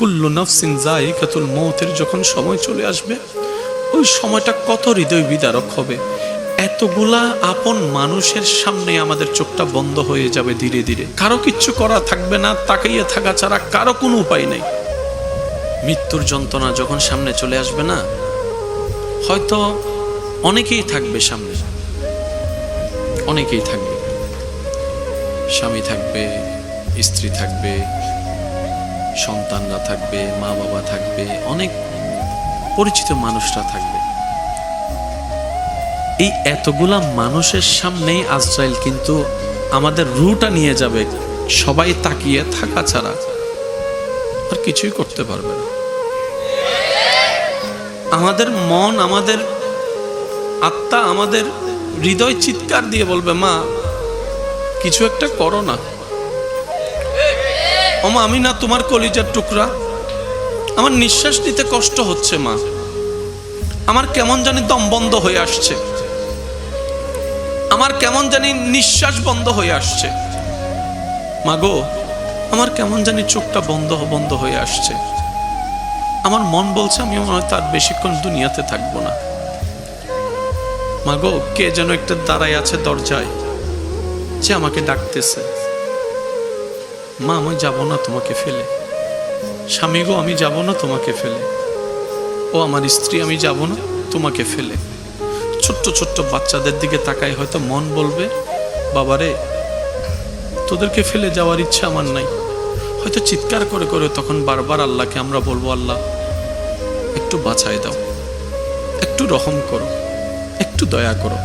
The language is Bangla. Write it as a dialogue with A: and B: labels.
A: কুল্লু নাফসিন যায়িকাতুল মউতের যখন সময় চলে আসবে, ওই সময়টা কত হৃদয় বিদারক হবে। এতগুলা আপন মানুষের সামনে আমাদের চোখটা বন্ধ হয়ে যাবে ধীরে ধীরে। কারো কিচ্ছু করা থাকবে না, তাকাইয়ে থাকা ছাড়া কারো কোনো উপায় নেই। মৃত্যুর যন্ত্রণা যখন সামনে চলে আসবে না, হয়তো অনেকেই থাকবে সামনে, অনেকেই থাকবে, স্বামী থাকবে, স্ত্রী থাকবে, সন্তানরা থাকবে, মা বাবা থাকবে, অনেক পরিচিত মানুষরা থাকবে। এই এতগুলা মানুষের সামনেই আজরাইল কিন্তু আমাদের রুটা নিয়ে যাবে। সবাই তাকিয়ে থাকা ছাড়া আর কিছুই করতে পারবে না। আমাদের মন, আমাদের আত্মা, আমাদের হৃদয় চিৎকার দিয়ে বলবে, মা কিছু একটা করো না। ওমা আমি না তোমার কলিজার টুকরা, আমার নিঃশ্বাস নিতে কষ্ট হচ্ছে মা, আমার কেমন জানি দম বন্ধ হয়ে আসছে, আমার কেমন জানি নিঃশ্বাস বন্ধ হয়ে আসছে, মা গো আমার কেমন জানি চোখটা বন্ধ বন্ধ হয়ে আসছে, আমার মন বলছে আমি তার বেশিক্ষণ দুনিয়াতে থাকবো না। মা গো কে যেন একটা দাঁড়ায় আছে দরজায়, যে আমাকে ডাকতেছে, মা আমি যাব না তোমাকে ফেলে, স্বামী গো আমি যাব না তোমাকে ফেলে, ও আমার স্ত্রী আমি যাব না তোমাকে ফেলে। ছোট্ট ছোট্ট বাচ্চাদের দিকে তাকায় হয়তো মন বলবে, বাবারে তোদেরকে ফেলে যাওয়ার ইচ্ছা আমার নাই। হয়তো চিৎকার করে করে তখন বারবার আল্লাহকে আমরা বলবো, আল্লাহ একটু বাঁচায় দাও, একটু রহম করো, একটু দয়া করো।